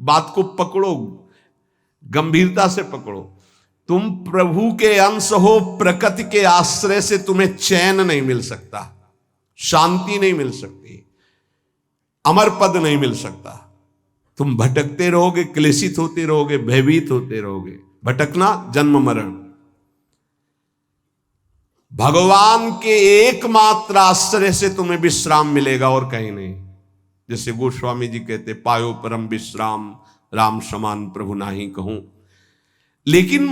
बात को पकड़ो, गंभीरता से पकड़ो। तुम प्रभु के अंश हो, प्रकृति के आश्रय से तुम्हें चैन नहीं मिल सकता, शांति नहीं मिल सकती, अमर पद नहीं मिल सकता। तुम भटकते रहोगे, क्लेशित होते रहोगे, भयभीत होते रहोगे। भटकना जन्म मरण। भगवान के एकमात्र आश्रय से तुम्हें विश्राम मिलेगा और कहीं नहीं। जैसे गोस्वामी जी कहते, पायो परम विश्राम, राम समान प्रभु नाही कहूं। लेकिन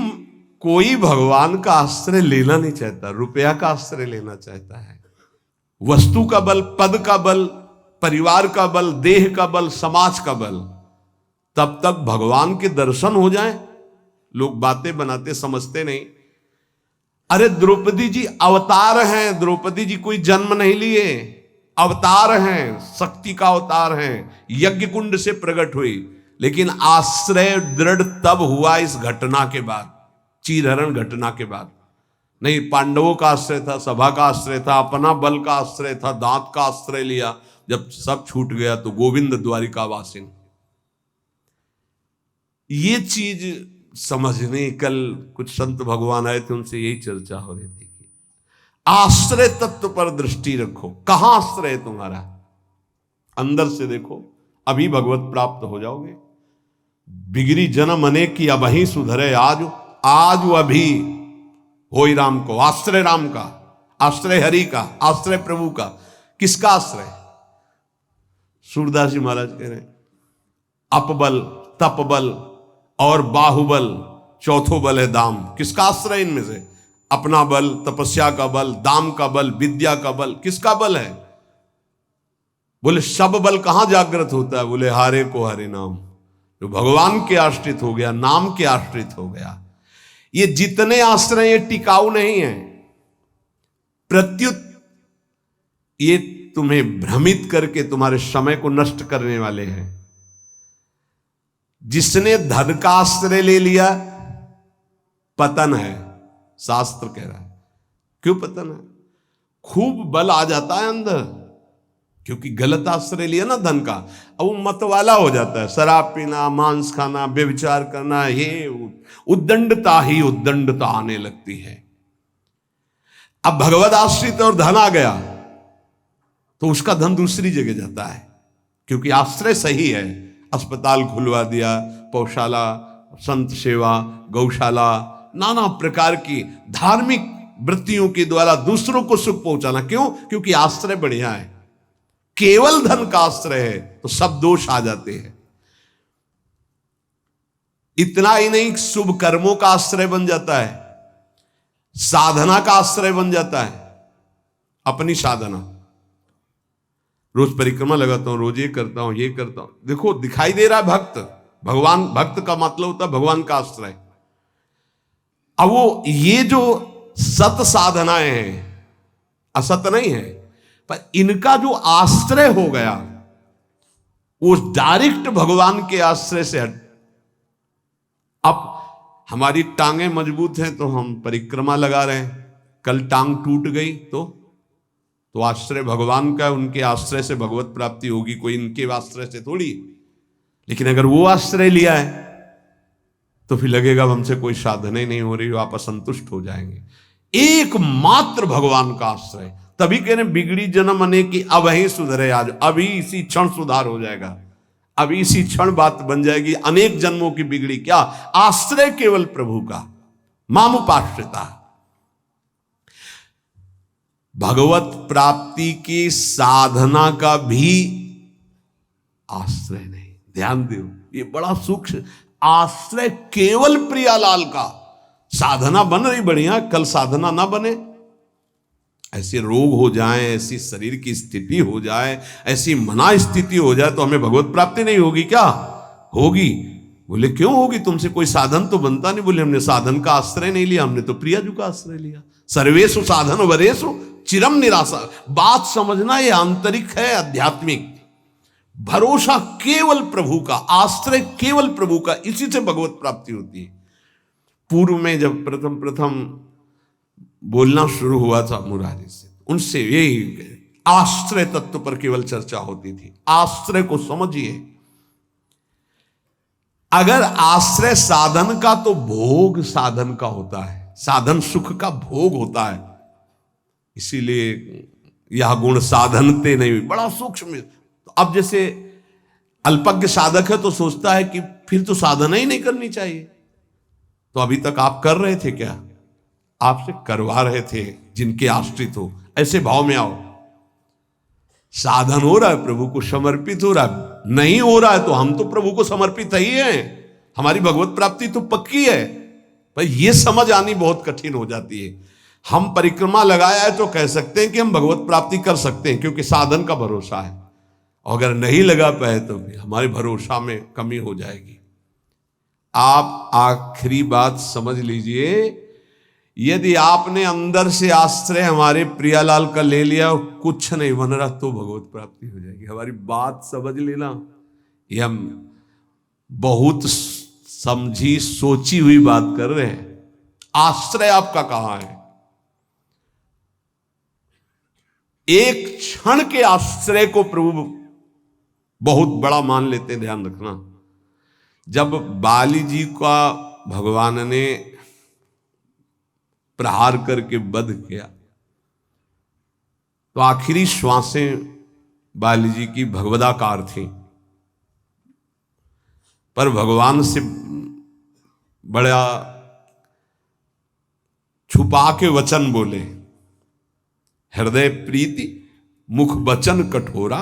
कोई भगवान का आश्रय लेना नहीं चाहता, रुपया का आश्रय लेना चाहता है। वस्तु का बल, पद का बल, परिवार का बल, देह का बल, समाज का बल। तब तक भगवान के दर्शन हो जाएं, लोग बातें बनाते समझते नहीं। अरे द्रौपदी जी अवतार हैं, द्रौपदी जी कोई जन्म नहीं लिए, अवतार हैं, शक्ति का अवतार हैं, यज्ञ कुंड से प्रकट हुई। लेकिन आश्रय दृढ़ तब हुआ इस घटना के बाद, चीरहरण घटना के बाद। नहीं, पांडवों का आश्रय था, सभा का आश्रय था, अपना बल का आश्रय था, दांत का आश्रय लिया। जब सब छूट गया तो गोविंद द्वारिका वासिन। ये चीज समझने, कल कुछ संत भगवान आए थे, उनसे यही चर्चा हो रही थी कि आश्रय तत्व पर दृष्टि रखो। कहां आश्रय है तुम्हारा? अंदर से देखो, अभी भगवत प्राप्त हो जाओगे। बिगड़ी जन्म अनेक की अब ही सुधरे आज, आज अभी होई राम को। आश्रय राम का, आश्रय हरि का, आश्रय प्रभु का। किसका आश्रय? सूरदास जी महाराज कह रहे हैं, अपबल, तपबल और बाहुबल, चौथो बल है दाम। किसका आश्रय इनमें से? अपना बल, तपस्या का बल, दाम का बल, विद्या का बल। किसका बल है? बोले सब बल कहां जागृत होता है? बोले हारे को हरे नाम। जो भगवान के आश्रित हो गया, नाम के आश्रित हो गया। ये जितने आश्रय ये टिकाऊ नहीं है, प्रत्युत ये तुम्हें भ्रमित करके तुम्हारे समय को नष्ट करने वाले हैं। जिसने धन का आश्रय ले लिया, पतन है, शास्त्र कह रहा है। क्यों पतन है? खूब बल आ जाता है अंदर, क्योंकि गलत आश्रय लिया ना धन का। अब वो मतवाला हो जाता है, शराब पीना, मांस खाना, व्यभिचार करना, ये उद्दंडता ही उद्दंडता आने लगती है। अब भगवत आश्रित और धन आ गया तो उसका धन दूसरी जगह जाता है, क्योंकि आश्रय सही है। अस्पताल खुलवा दिया, पौशाला, संत सेवा, गौशाला, नाना प्रकार की धार्मिक वृत्तियों के द्वारा दूसरों को सुख पहुंचाना। क्यों? क्योंकि आश्रय बढ़िया है। केवल धन का आश्रय है तो सब दोष आ जाते हैं। इतना ही नहीं, शुभ कर्मों का आश्रय बन जाता है, साधना का आश्रय बन जाता है। अपनी साधना, रोज परिक्रमा लगाता हूं, रोज ये करता हूं, ये करता हूं। देखो दिखाई दे रहा है भक्त, भगवान। भक्त का मतलब होता है भगवान का आश्रय। अब वो ये जो सत साधनाएं हैं, असत नहीं है, पर इनका जो आश्रय हो गया वो डायरेक्ट भगवान के आश्रय से हट। अब हमारी टांगें मजबूत हैं तो हम परिक्रमा लगा रहे हैं, कल टांग टूट गई तो आश्रय भगवान का, उनके आश्रय से भगवत प्राप्ति होगी, कोई इनके आश्रय से थोड़ी। लेकिन अगर वो आश्रय लिया है तो फिर लगेगा हमसे कोई साधना ही नहीं हो रही, आप असंतुष्ट हो जाएंगे। एकमात्र भगवान का आश्रय। तभी कह रहे बिगड़ी जन्म अनेक की अब ही सुधरे आज। अभी इसी क्षण सुधार हो जाएगा, अभी इसी क्षण बात बन जाएगी। अनेक जन्मों की बिगड़ी क्या? आश्रय केवल प्रभु का, मामुपाश्रिता। भगवत प्राप्ति की साधना का भी आश्रय नहीं। ध्यान दो, ये बड़ा सूक्ष्म। आश्रय केवल प्रियालाल का। साधना बन रही बढ़िया, कल साधना ना बने, ऐसे रोग हो जाए, ऐसी शरीर की स्थिति हो जाए, ऐसी मना स्थिति हो जाए तो हमें भगवत प्राप्ति नहीं होगी क्या? होगी। बोले क्यों होगी? तुमसे कोई साधन तो बनता नहीं। बोले हमने साधन का आश्रय नहीं लिया, हमने तो प्रियाजू का आश्रय लिया। सर्वेषु साधन वरेषु चिरम निराशा। बात समझना, ये आंतरिक है, आध्यात्मिक। भरोसा केवल प्रभु का, आश्रय केवल प्रभु का, इसी से भगवत प्राप्ति होती है। पूर्व में जब प्रथम बोलना शुरू हुआ था मुरारी से, उनसे यही आश्रय तत्व पर केवल चर्चा होती थी। आश्रय को समझिए। अगर आश्रय साधन का तो भोग साधन का होता है, साधन सुख का भोग होता है। इसीलिए यह गुण साधनते नहीं, बड़ा सूक्ष्म। तो अब जैसे अल्पज्ञ साधक है तो सोचता है कि फिर तो साधना ही नहीं करनी चाहिए। तो अभी तक आप कर रहे थे क्या? आपसे करवा रहे थे जिनके आश्रित हो। ऐसे भाव में आओ। साधन हो रहा है, प्रभु को समर्पित हो रहा है। नहीं हो रहा है तो हम तो प्रभु को समर्पित ही हैं, हमारी भगवत प्राप्ति तो पक्की है। पर यह समझ आनी बहुत कठिन हो जाती है। हम परिक्रमा लगाया है तो कह सकते हैं कि हम भगवत प्राप्ति कर सकते हैं, क्योंकि साधन का भरोसा है। अगर नहीं लगा पाए तो भी हमारे भरोसा में कमी हो जाएगी। आप आखिरी बात समझ लीजिए, यदि आपने अंदर से आश्रय हमारे प्रियालाल का ले लिया और कुछ नहीं बन रहा तो भगवत प्राप्ति हो जाएगी। हमारी बात समझ लेना। ये हम बहुत समझी सोची हुई बात कर रहे हैं। आश्रय आपका कहां है? एक क्षण के आश्रय को प्रभु बहुत बड़ा मान लेते हैं, ध्यान रखना। जब बाली जी का भगवान ने प्रहार करके वध किया तो आखिरी श्वासें बाली जी की भगवदाकार थी, पर भगवान से बड़ा छुपा के वचन बोले, हृदय प्रीति मुख वचन कठोरा।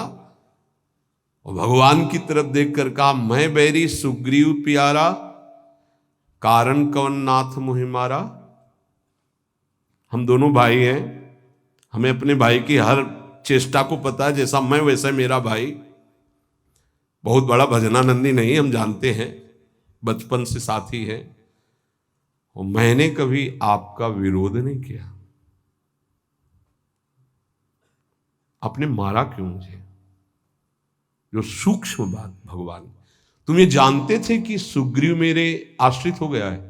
और भगवान की तरफ देखकर कहा, मैं बैरी सुग्रीव प्यारा, कारण कवन नाथ मुहि मारा। हम दोनों भाई हैं, हमें अपने भाई की हर चेष्टा को पता है। जैसा मैं वैसा मेरा भाई। बहुत बड़ा भजनानंदी नहीं, हम जानते हैं, बचपन से साथी है। और मैंने कभी आपका विरोध नहीं किया। आपने मारा क्यों मुझे? जो सूक्ष्म बात भगवान, तुम ये जानते थे कि सुग्रीव मेरे आश्रित हो गया है?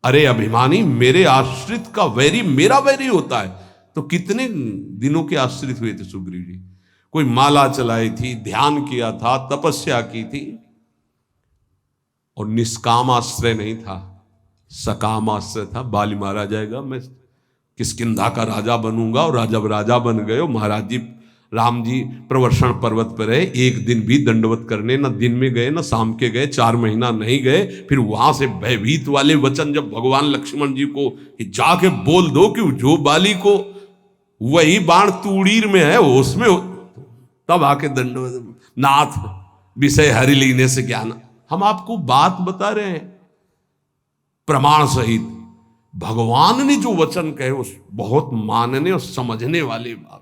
अरे अभिमानी, मेरे आश्रित का वैरी मेरा वैरी होता है। तो कितने दिनों के आश्रित हुए थे सुग्रीव जी? कोई माला चलाई थी, ध्यान किया था, तपस्या की थी। और निष्काम आश्रय नहीं था, सकाम आश्रय था। बाली मारा जाएगा, मैं किष्किंधा का राजा बनूंगा। और जब राजा बन गए, महाराज जी राम जी प्रवर्षण पर्वत पर रहे, एक दिन भी दंडवत करने न दिन में गए न शाम के गए, 4 महीना नहीं गए। फिर वहां से भयभीत वाले वचन जब भगवान लक्ष्मण जी को कि जाके बोल दो कि जो बाली को वही बाण तूड़ीर में है उसमें, तब आके दंडवत, नाथ विषय हरि लीने से ज्ञान। हम आपको बात बता रहे हैं प्रमाण सहित। भगवान ने जो वचन कहे उस बहुत मानने और समझने वाली बात।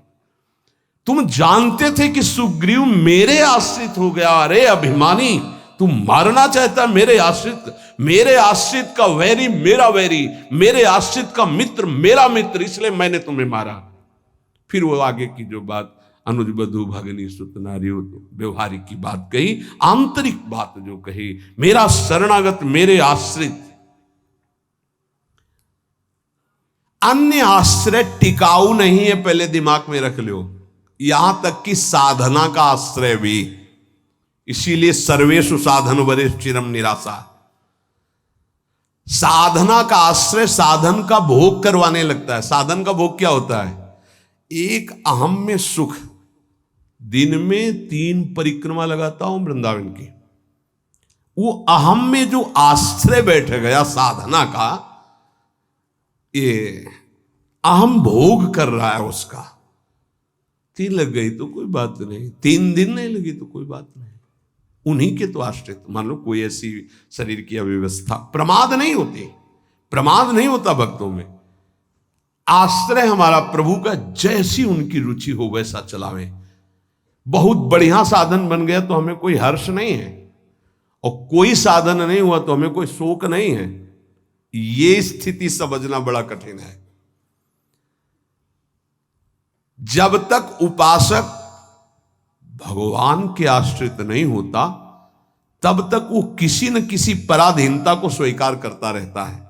तुम जानते थे कि सुग्रीव मेरे आश्रित हो गया। अरे अभिमानी, तू मारना चाहता मेरे आश्रित का वैरी मेरा वैरी, मेरे आश्रित का मित्र मेरा मित्र, इसलिए मैंने तुम्हें मारा। फिर वो आगे की जो बात अनुज बधु भगनी सुत नारी व्यवहारिक की बात कही, आंतरिक बात जो कही, मेरा शरणागत मेरे आश्रित। अन्य आश्रय टिकाऊ नहीं है, पहले दिमाग में रख लो। यहां तक कि साधना का आश्रय भी। इसीलिए सर्वेषु साधन वरेषु चिरम निराशा। साधना का आश्रय साधन का भोग करवाने लगता है। साधन का भोग क्या होता है? एक अहम में सुख। दिन में 3 परिक्रमा लगाता हूं वृंदावन की, वो अहम में जो आश्रय बैठ गया साधना का, ये अहम भोग कर रहा है उसका। 3 लग गई तो कोई बात नहीं, 3 दिन नहीं लगी तो कोई बात नहीं। उन्हीं के तो आश्रित। मान लो कोई ऐसी शरीर की अव्यवस्था, प्रमाद नहीं होती, प्रमाद नहीं होता भक्तों में। आश्रय हमारा प्रभु का, जैसी उनकी रुचि हो वैसा चलावे। बहुत बढ़िया साधन बन गया तो हमें कोई हर्ष नहीं है, और कोई साधन नहीं हुआ तो हमें कोई शोक नहीं है। ये स्थिति समझना बड़ा कठिन है। जब तक उपासक भगवान के आश्रित नहीं होता, तब तक वो किसी न किसी पराधीनता को स्वीकार करता रहता है,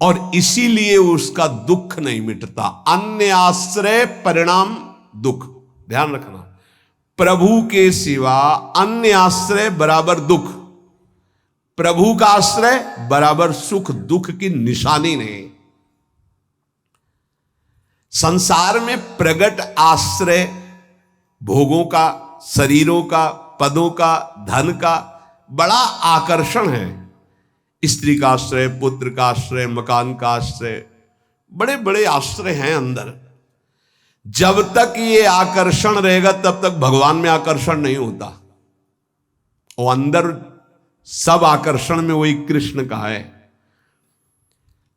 और इसीलिए उसका दुख नहीं मिटता। अन्य आश्रय परिणाम दुख। ध्यान रखना, प्रभु के सिवा अन्य आश्रय बराबर दुख। प्रभु का आश्रय बराबर सुख दुख की निशानी नहीं। संसार में प्रगट आश्रय भोगों का, शरीरों का, पदों का, धन का बड़ा आकर्षण है। स्त्री का आश्रय, पुत्र का आश्रय, मकान का आश्रय, बड़े बड़े आश्रय हैं अंदर। जब तक ये आकर्षण रहेगा तब तक भगवान में आकर्षण नहीं होता। और अंदर सब आकर्षण में वही कृष्ण का है।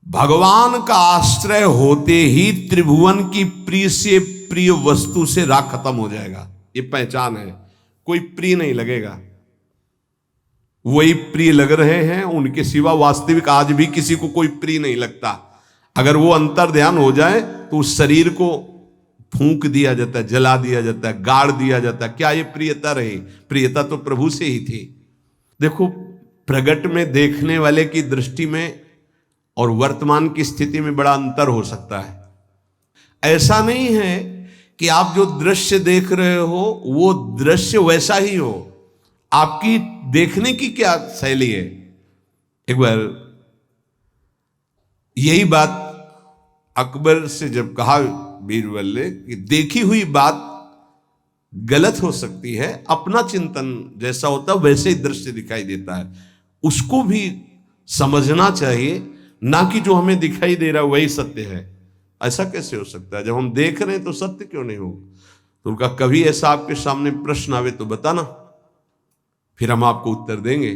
भगवान का आश्रय होते ही त्रिभुवन की प्रिय से प्रिय वस्तु से राग खत्म हो जाएगा। ये पहचान है, कोई प्रिय नहीं लगेगा। वही प्रिय लग रहे हैं, उनके सिवा वास्तविक आज भी किसी को कोई प्रिय नहीं लगता। अगर वो अंतर ध्यान हो जाए तो उस शरीर को फूंक दिया जाता है, जला दिया जाता है, गाड़ दिया जाता है। क्या ये प्रियता रही? प्रियता तो प्रभु से ही थी। देखो, प्रगट में देखने वाले की दृष्टि में और वर्तमान की स्थिति में बड़ा अंतर हो सकता है। ऐसा नहीं है कि आप जो दृश्य देख रहे हो वो दृश्य वैसा ही हो। आपकी देखने की क्या शैली है? एक बार यही बात अकबर से जब कहा बीरबल ने कि देखी हुई बात गलत हो सकती है, अपना चिंतन जैसा होता है वैसे ही दृश्य दिखाई देता है, उसको भी समझना चाहिए, ना कि जो हमें दिखाई दे रहा है वही सत्य है। ऐसा कैसे हो सकता है? जब हम देख रहे हैं तो सत्य क्यों नहीं हो? तो उनका कभी ऐसा आपके सामने प्रश्न आवे तो बताना, फिर हम आपको उत्तर देंगे।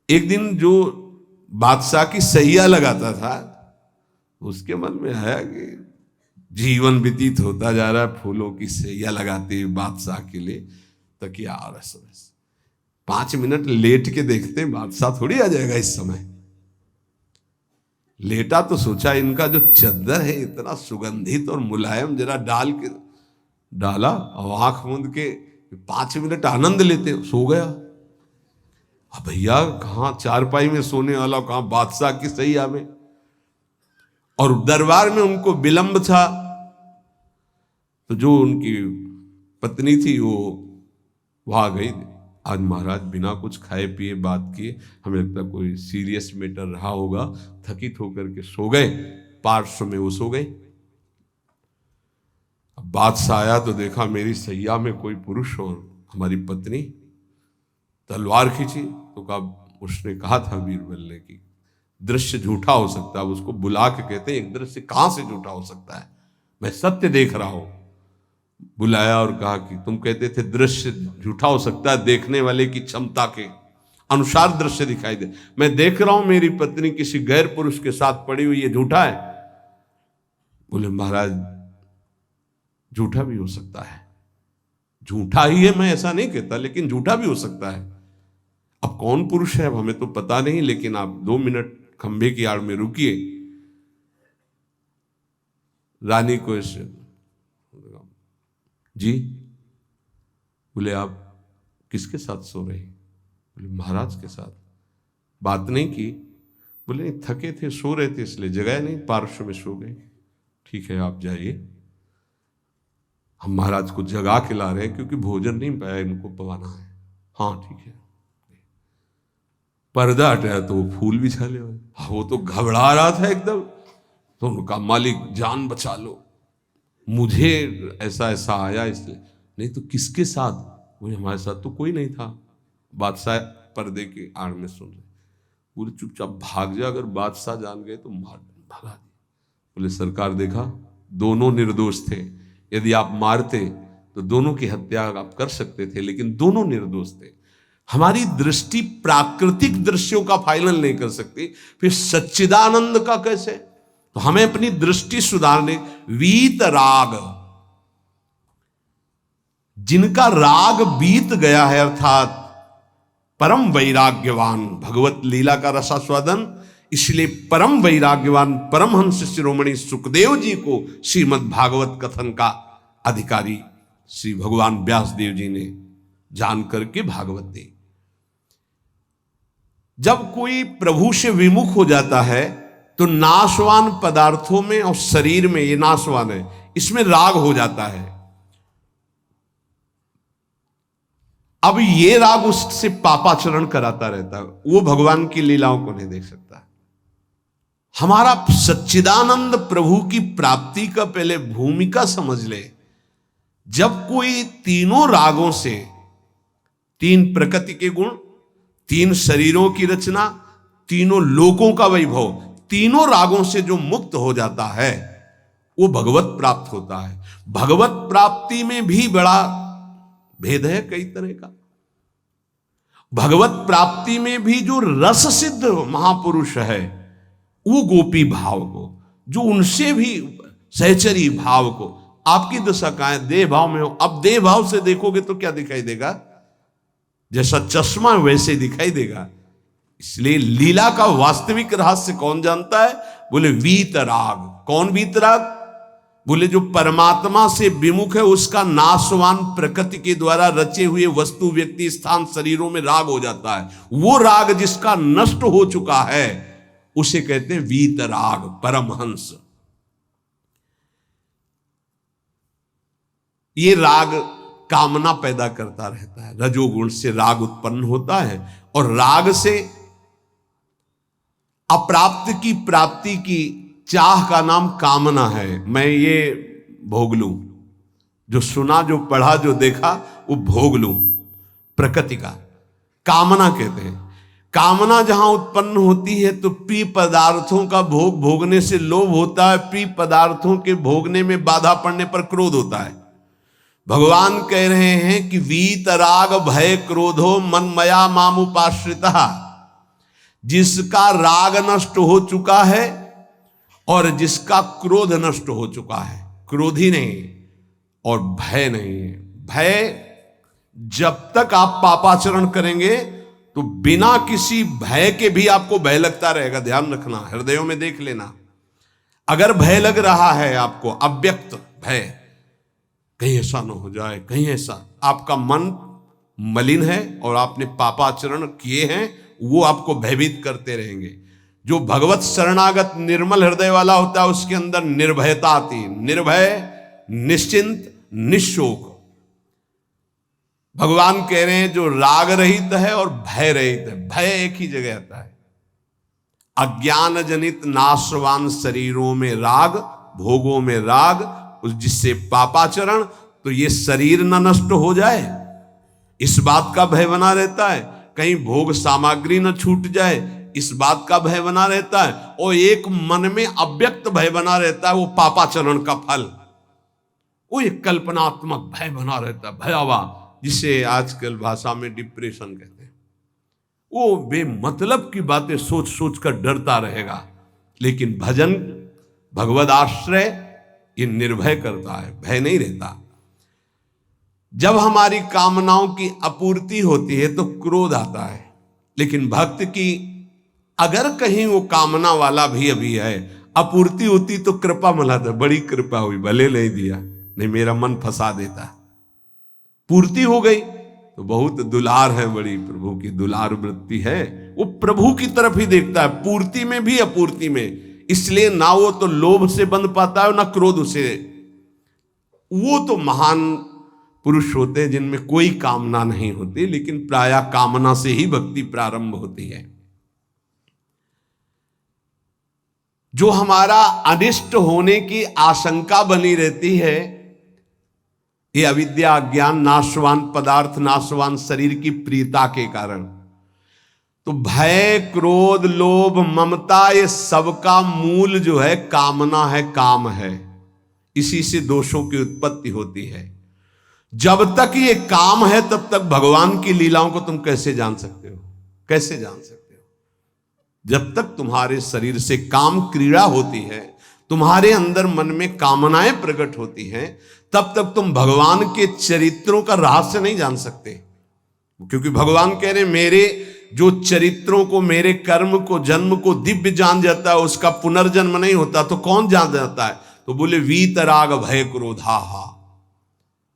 एक दिन जो बादशाह की सैया लगाता था, उसके मन में आया कि जीवन व्यतीत होता जा रहा है फूलों की सैया लगाते हुए बादशाह के लिए, तकिया आ रहा है। 5 मिनट लेट के देखते बादशाह थोड़ी आ जाएगा इस समय। लेटा तो सोचा इनका जो चद्दर है इतना सुगंधित और मुलायम, जरा डाल के डाला और आंख मूंद के 5 मिनट आनंद लेते, सो गया। अब भैया कहाँ चारपाई में सोने वाला, कहाँ बादशाह की सैया में। और दरबार में उनको विलंब था, तो जो उनकी पत्नी थी वो वहां गई। आज महाराज बिना कुछ खाए पिए बात किए, हमें लगता कोई सीरियस मैटर रहा होगा, थकित होकर के सो गए। पार्श्व में वो सो गए। अब बादशाह आया तो देखा मेरी सैया में कोई पुरुष और हमारी पत्नी। तलवार खींची तो उसने कहा था बीरबल ने कि दृश्य झूठा हो सकता है। उसको बुला के कहते हैं एक दृश्य कहां से झूठा हो सकता है, मैं सत्य देख रहा हूं। बुलाया और कहा कि तुम कहते थे दृश्य झूठा हो सकता है, देखने वाले की क्षमता के अनुसार दृश्य दिखाई दे। मैं देख रहा हूं मेरी पत्नी किसी गैर पुरुष के साथ पड़ी हुई, ये झूठा है? बोले महाराज झूठा भी हो सकता है। झूठा ही है मैं ऐसा नहीं कहता, लेकिन झूठा भी हो सकता है। अब कौन पुरुष है अब हमें तो पता नहीं, लेकिन आप 2 मिनट खंभे की आड़ में रुकिए। रानी को ऐसे जी, बोले आप किसके साथ सो रहे? बोले महाराज के साथ। बात नहीं की? बोले नहीं, थके थे सो रहे थे इसलिए जगह नहीं, पार्श्व में सो गए। ठीक है आप जाइए, हम महाराज को जगा के ला रहे हैं क्योंकि भोजन नहीं पाया, इनको पवाना है। हाँ ठीक है। पर्दा हटाया तो वो फूल बिछा ले। वो तो घबरा रहा था एकदम, तो उनका मालिक जान बचा लो, मुझे ऐसा ऐसा आया इसलिए। नहीं तो किसके साथ? बोले हमारे साथ तो कोई नहीं था। बादशाह पर्दे के आड़ में सुन रहे। बोले चुपचाप भाग जा, अगर बादशाह जान गए तो मार भगा दे। बोले सरकार देखा दोनों निर्दोष थे, यदि आप मारते तो दोनों की हत्या आप कर सकते थे, लेकिन दोनों निर्दोष थे। हमारी दृष्टि प्राकृतिक दृश्यों का फाइनल नहीं कर सकती, फिर सच्चिदानंद का कैसे? तो हमें अपनी दृष्टि सुधारने, वीत राग, जिनका राग बीत गया है अर्थात परम वैराग्यवान, भगवत लीला का रसास्वादन, इसलिए परम वैराग्यवान परमहंस शिरोमणि सुखदेव जी को श्रीमद् भागवत कथन का अधिकारी श्री भगवान व्यासदेव जी ने जान करके भागवत दी। जब कोई प्रभु से विमुख हो जाता है तो नाशवान पदार्थों में और शरीर में, ये नाशवान है, इसमें राग हो जाता है। अब ये राग उससे पापाचरण कराता रहता है, वो भगवान की लीलाओं को नहीं देख सकता। हमारा सच्चिदानंद प्रभु की प्राप्ति का पहले भूमिका समझ ले। जब कोई तीनों रागों से, तीन प्रकृति के गुण, तीन शरीरों की रचना, तीनों लोकों का वैभव, तीनों रागों से जो मुक्त हो जाता है वो भगवत प्राप्त होता है। भगवत प्राप्ति में भी बड़ा भेद है कई तरह का। भगवत प्राप्ति में भी जो रस सिद्ध महापुरुष है वो गोपी भाव को, जो उनसे भी सहचरी भाव को, आपकी दशा कहां है? देह भाव में हो। अब देह भाव से देखोगे तो क्या दिखाई देगा? जैसा चश्मा वैसे दिखाई देगा। इसलिए लीला का वास्तविक रहस्य कौन जानता है? बोले वीतराग। कौन वीतराग? बोले जो परमात्मा से विमुख है उसका नाशवान प्रकृति के द्वारा रचे हुए वस्तु, व्यक्ति, स्थान, शरीरों में राग हो जाता है। वो राग जिसका नष्ट हो चुका है उसे कहते हैं वीतराग, परमहंस। ये राग कामना पैदा करता रहता है। रजोगुण से राग उत्पन्न होता है और राग से अप्राप्त की प्राप्ति की चाह का नाम कामना है। मैं ये भोग लूं, जो सुना, जो पढ़ा, जो देखा वो भोग लूं, प्रकृति का कामना कहते हैं। कामना जहां उत्पन्न होती है तो प्रिय पदार्थों का भोग भोगने से लोभ होता है, प्रिय पदार्थों के भोगने में बाधा पड़ने पर क्रोध होता है। भगवान कह रहे हैं कि वीतराग भय क्रोधो मनमया मामुपाश्रिता। जिसका राग नष्ट हो चुका है और जिसका क्रोध नष्ट हो चुका है, क्रोधी नहीं और भय नहीं है। भय, जब तक आप पापाचरण करेंगे तो बिना किसी भय के भी आपको भय लगता रहेगा। ध्यान रखना, हृदयों में देख लेना। अगर भय लग रहा है आपको, अव्यक्त भय, कहीं ऐसा ना हो जाए, कहीं ऐसा, आपका मन मलिन है और आपने पापाचरण किए हैं, वो आपको भयभीत करते रहेंगे। जो भगवत शरणागत निर्मल हृदय वाला होता है उसके अंदर निर्भयता आती, निर्भय, निश्चिंत, निशोक। भगवान कह रहे हैं जो राग रहित है और भय रहित है। भय एक ही जगह आता है। अज्ञान जनित नाशवान शरीरों में राग, भोगों में राग, जिससे पापाचरण, तो ये शरीर न नष्ट हो जाए इस बात का भय बना रहता है, कहीं भोग सामग्री न छूट जाए इस बात का भय बना रहता है, और एक मन में अव्यक्त भय बना रहता है, वो पापाचरण का फल, वो एक कल्पनात्मक भय बना रहता है, भयावह, जिसे आजकल भाषा में डिप्रेशन कहते हैं। वो बेमतलब की बातें सोच सोच कर डरता रहेगा। लेकिन भजन, भगवद आश्रय, ये निर्भय करता है, भय नहीं रहता। जब हमारी कामनाओं की आपूर्ति होती है तो क्रोध आता है, लेकिन भक्त की अगर कहीं वो कामना वाला भी अभी है, आपूर्ति होती तो कृपा मनाता, बड़ी कृपा हुई, भले नहीं दिया, नहीं मेरा मन फंसा देता, पूर्ति हो गई तो बहुत दुलार है, बड़ी प्रभु की दुलार वृत्ति है। वो प्रभु की तरफ ही देखता है, पूर्ति में भी अपूर्ति में। इसलिए ना वो तो लोभ से बंध पाता है ना क्रोध से। वो तो महान पुरुष होते हैं जिनमें कोई कामना नहीं होती, लेकिन प्रायः कामना से ही भक्ति प्रारंभ होती है। जो हमारा अनिष्ट होने की आशंका बनी रहती है, ये अविद्या, अज्ञान, नाशवान पदार्थ, नाशवान शरीर की प्रियता के कारण, तो भय, क्रोध, लोभ, ममता, ये सबका मूल जो है कामना है, काम है। इसी से दोषों की उत्पत्ति होती है। जब तक ये काम है तब तक भगवान की लीलाओं को तुम कैसे जान सकते हो? कैसे जान सकते हो? जब तक तुम्हारे शरीर से काम क्रीड़ा होती है, तुम्हारे अंदर मन में कामनाएं प्रकट होती हैं, तब तक तुम भगवान के चरित्रों का रहस्य नहीं जान सकते। क्योंकि भगवान कह रहे मेरे जो चरित्रों को, मेरे कर्म को, जन्म को दिव्य जान जाता है, उसका पुनर्जन्म नहीं होता, तो कौन जान जाता है? तो बोले वीतराग भय क्रोधा।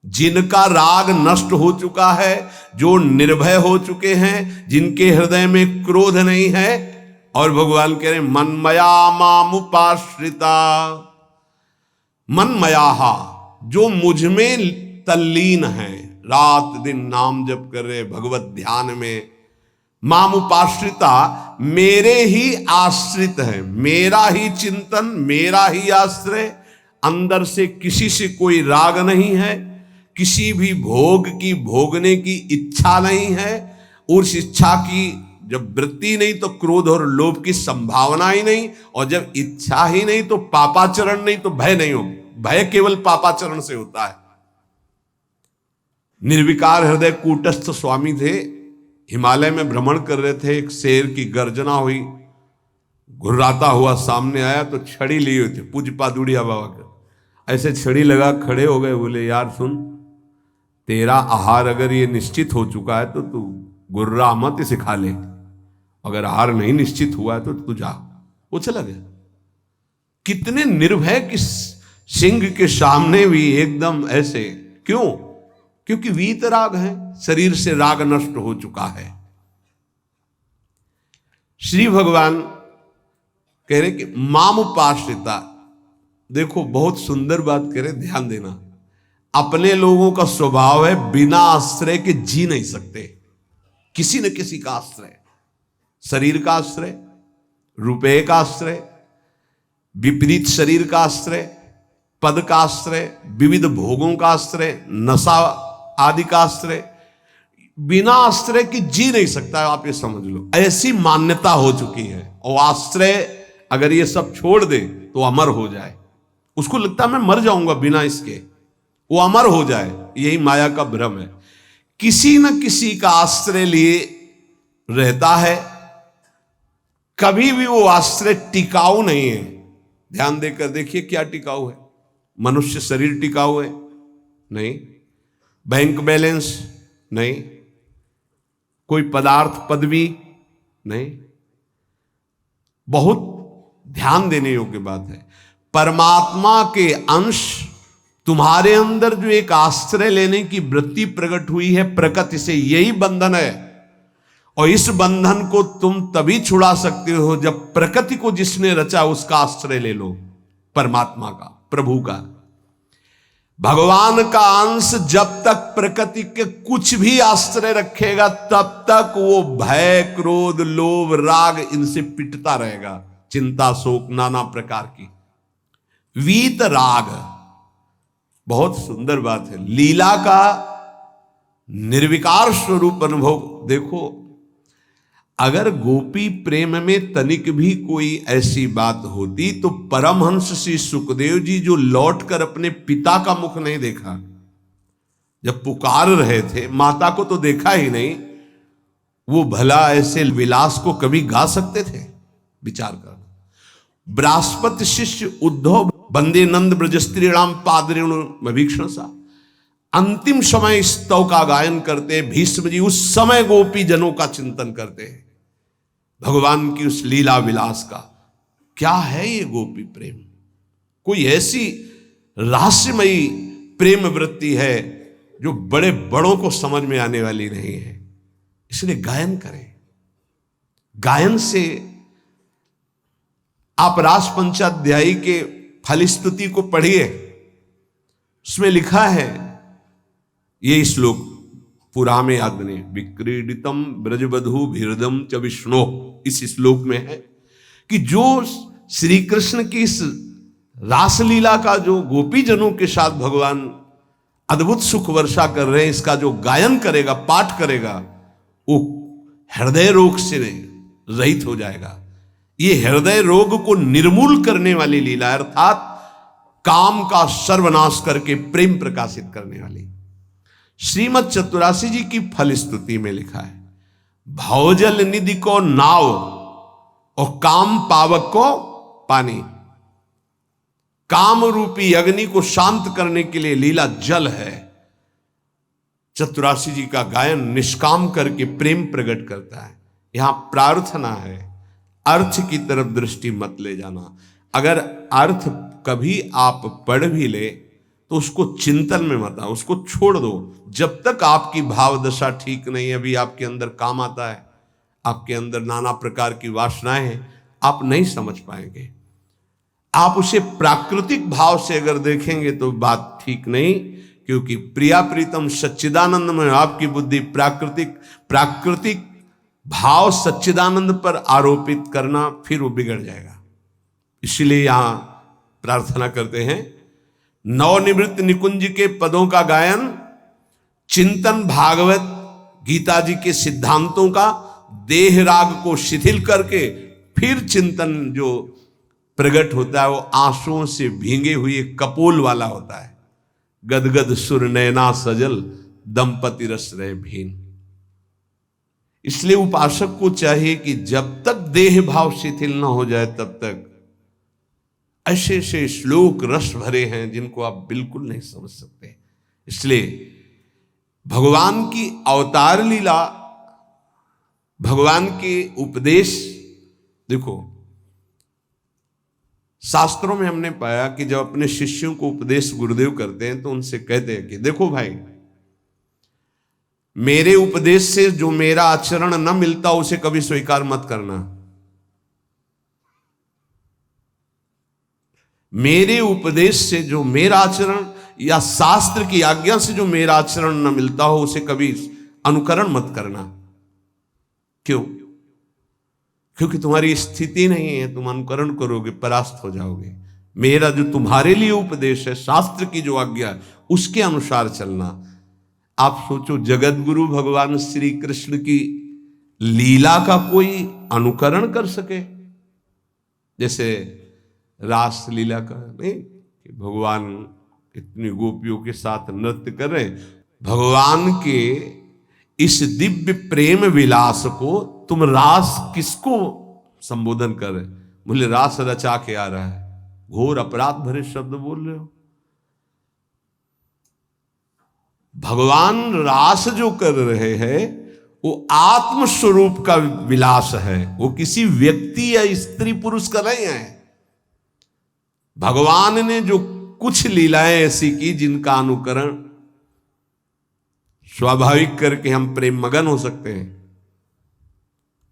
जिनका राग नष्ट हो चुका है, जो निर्भय हो चुके हैं, जिनके हृदय में क्रोध नहीं है, और भगवान कह रहे मनमया मामुपाश्रिता, मनमया, जो मुझ में तल्लीन है, रात दिन नाम जप कर रहे, भगवत ध्यान में। माम उपाश्रिता, मेरे ही आश्रित है, मेरा ही चिंतन, मेरा ही आश्रय। अंदर से किसी से कोई राग नहीं है, किसी भी भोग की भोगने की इच्छा नहीं है। उस इच्छा की जब वृत्ति नहीं तो क्रोध और लोभ की संभावना ही नहीं, और जब इच्छा ही नहीं तो पापाचरण नहीं, तो भय नहीं हो। भय केवल पापाचरण से होता है। निर्विकार हृदय कूटस्थ स्वामी थे, हिमालय में भ्रमण कर रहे थे। एक शेर की गर्जना हुई, घुर्राता हुआ सामने आया तो छड़ी लिए हुए थे पूज्य पादुड़िया बाबा का। ऐसे छड़ी लगा खड़े हो गए, बोले यार सुन, तेरा आहार अगर ये निश्चित हो चुका है तो तू गुर्रा मत, इसे खा ले। अगर आहार नहीं निश्चित हुआ है तो तू जा। वो चला गया। कितने निर्भय कि सिंह के सामने भी एकदम ऐसे। क्यों? क्योंकि वीतराग है, शरीर से राग नष्ट हो चुका है। श्री भगवान कह रहे कि माम उपाश्रिता। देखो बहुत सुंदर बात कह रहे, ध्यान देना। अपने लोगों का स्वभाव है बिना आश्रय के जी नहीं सकते। किसी न किसी का आश्रय, शरीर का आश्रय, रुपए का आश्रय, विपरीत शरीर का आश्रय, पद का आश्रय, विविध भोगों का आश्रय, नशा आदि का आश्रय। बिना आश्रय की जी नहीं सकता है, आप ये समझ लो। ऐसी मान्यता हो चुकी है। और आश्रय अगर ये सब छोड़ दे तो अमर हो जाए। उसको लगता है मैं मर जाऊंगा बिना इसके, वो अमर हो जाए। यही माया का भ्रम है। किसी न किसी का आश्रय लिए रहता है, कभी भी वो आश्रय टिकाऊ नहीं है। ध्यान देकर देखिए क्या टिकाऊ है। मनुष्य शरीर टिकाऊ है? नहीं। Bank balance? नहीं। कोई पदार्थ पदवी? नहीं। बहुत ध्यान देने योग्य बात है। परमात्मा के अंश तुम्हारे अंदर जो एक आश्रय लेने की वृत्ति प्रकट हुई है प्रकृति से, यही बंधन है। और इस बंधन को तुम तभी छुड़ा सकते हो जब प्रकृति को जिसने रचा उसका आश्रय ले लो, परमात्मा का, प्रभु का। भगवान का अंश जब तक प्रकृति के कुछ भी आश्रय रखेगा तब तक वो भय, क्रोध, लोभ, राग इनसे पिटता रहेगा। चिंता, शोक, नाना प्रकार की वीत राग। बहुत सुंदर बात है। लीला का निर्विकार स्वरूप अनुभव देखो। अगर गोपी प्रेम में तनिक भी कोई ऐसी बात होती तो परमहंस श्री सुखदेव जी, जो लौटकर अपने पिता का मुख नहीं देखा, जब पुकार रहे थे, माता को तो देखा ही नहीं, वो भला ऐसे विलास को कभी गा सकते थे? विचार कर। बृहस्पति शिष्य उद्धव बंदे नंद ब्रज स्त्रीणाम पादरेणु सा, अंतिम समय स्तव का गायन करते। भीष्म जी उस समय गोपी जनों का चिंतन करते हैं, भगवान की उस लीला विलास का। क्या है ये गोपी प्रेम? कोई ऐसी रहस्यमयी प्रेम वृत्ति है जो बड़े बड़ों को समझ में आने वाली नहीं है। इसलिए गायन करें। गायन से आप रास पंचाध्यायी के फलस्तुति को पढ़िए, उसमें लिखा है ये श्लोक, पुरा में याद नहीं, विक्रीडितम ब्रजबधु भीरदम च विष्णु। इस श्लोक में है कि जो श्री कृष्ण की इस रासलीला का जो गोपी जनों के साथ भगवान अद्भुत सुख वर्षा कर रहे हैं, इसका जो गायन करेगा, पाठ करेगा, वो हृदय रोग से रहित हो जाएगा। ये हृदय रोग को निर्मूल करने वाली लीला, अर्थात काम का सर्वनाश करके प्रेम प्रकाशित करने वाली। श्रीमद चतुरासी जी की फलस्तुति में लिखा है, भवजल निधि को नाव और काम पावक को पानी। काम रूपी अग्नि को शांत करने के लिए लीला जल है। चतुरासी जी का गायन निष्काम करके प्रेम प्रकट करता है। यहां प्रार्थना है, अर्थ की तरफ दृष्टि मत ले जाना। अगर अर्थ कभी आप पढ़ भी ले तो उसको चिंतन में मत आओ, उसको छोड़ दो। जब तक आपकी भाव दशा ठीक नहीं है, अभी आपके अंदर काम आता है, आपके अंदर नाना प्रकार की वासनाएं हैं, आप नहीं समझ पाएंगे। आप उसे प्राकृतिक भाव से अगर देखेंगे तो बात ठीक नहीं, क्योंकि प्रिया प्रीतम सच्चिदानंद में आपकी बुद्धि प्राकृतिक भाव सच्चिदानंद पर आरोपित करना, फिर वो बिगड़ जाएगा। इसलिए यहां प्रार्थना करते हैं, नवनिवृत्त निकुंज के पदों का गायन, चिंतन भागवत गीता जी के सिद्धांतों का, देह राग को शिथिल करके फिर चिंतन जो प्रकट होता है वो आंसुओं से भींगे हुए कपोल वाला होता है। गदगद सुर नैना सजल, दंपति रस रहे भीन। इसलिए उपासक को चाहिए कि जब तक देह भाव शिथिल ना हो जाए तब तक ऐसे ऐसे श्लोक रस भरे हैं जिनको आप बिल्कुल नहीं समझ सकते। इसलिए भगवान की अवतार लीला, भगवान के उपदेश, देखो शास्त्रों में हमने पाया कि जब अपने शिष्यों को उपदेश गुरुदेव करते हैं तो उनसे कहते हैं कि देखो भाई, मेरे उपदेश से जो मेरा आचरण न मिलता उसे कभी स्वीकार मत करना। मेरे उपदेश से जो मेरा आचरण या शास्त्र की आज्ञा से जो मेरा आचरण न मिलता हो उसे कभी अनुकरण मत करना। क्यों? क्योंकि तुम्हारी स्थिति नहीं है, तुम अनुकरण करोगे परास्त हो जाओगे। मेरा जो तुम्हारे लिए उपदेश है, शास्त्र की जो आज्ञा है, उसके अनुसार चलना। आप सोचो, जगत गुरु भगवान श्री कृष्ण की लीला का कोई अनुकरण कर सके? जैसे रास लीला का नहीं, कि भगवान इतनी गोपियों के साथ नृत्य कर रहे हैं। भगवान के इस दिव्य प्रेम विलास को तुम रास किसको संबोधन कर रहे? बोले रास रचा के आ रहा है। घोर अपराध भरे शब्द बोल रहे हो। भगवान रास जो कर रहे हैं वो आत्म स्वरूप का विलास है, वो किसी व्यक्ति या स्त्री पुरुष का नहीं है। भगवान ने जो कुछ लीलाएं ऐसी की जिनका अनुकरण स्वाभाविक करके हम प्रेम मगन हो सकते हैं।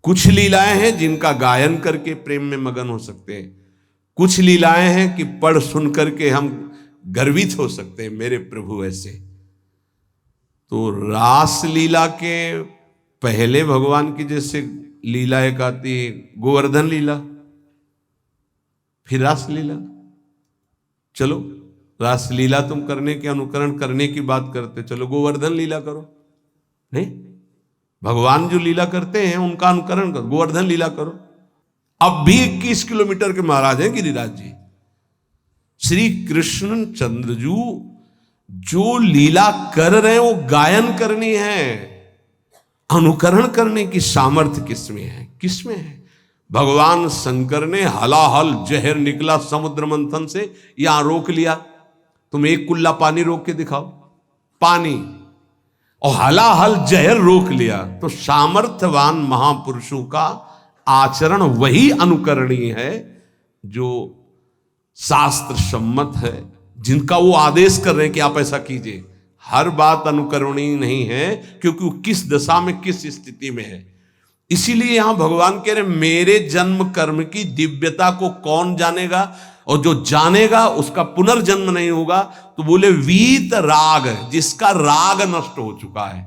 कुछ लीलाएं हैं जिनका गायन करके प्रेम में मगन हो सकते हैं। कुछ लीलाएं हैं कि पढ़ सुन करके हम गर्वित हो सकते हैं, मेरे प्रभु ऐसे। तो रास लीला के पहले भगवान की जैसे लीला एक आती है गोवर्धन लीला, फिर रास लीला। चलो रास लीला तुम करने के अनुकरण करने की बात करते, चलो गोवर्धन लीला करो। नहीं, भगवान जो लीला करते हैं उनका अनुकरण करो, गोवर्धन लीला करो। अब भी 21 किलोमीटर के महाराज हैं गिरिराज जी। श्री कृष्ण चंद्रजू जो लीला कर रहे हैं वो गायन करनी है, अनुकरण करने की सामर्थ्य किसमें है? किसमें है? भगवान शंकर ने हलाहल जहर निकला समुद्र मंथन से, यहां रोक लिया। तुम एक कुल्ला पानी रोक के दिखाओ, पानी, और हलाहल जहर रोक लिया। तो सामर्थ्यवान महापुरुषों का आचरण वही अनुकरणीय है जो शास्त्र सम्मत है, जिनका वो आदेश कर रहे हैं कि आप ऐसा कीजिए। हर बात अनुकरणीय नहीं है, क्योंकि वो किस दशा में किस स्थिति में है। इसीलिए यहां भगवान कह रहे मेरे जन्म कर्म की दिव्यता को कौन जानेगा, और जो जानेगा उसका पुनर्जन्म नहीं होगा। तो बोले वीत राग, जिसका राग नष्ट हो चुका है,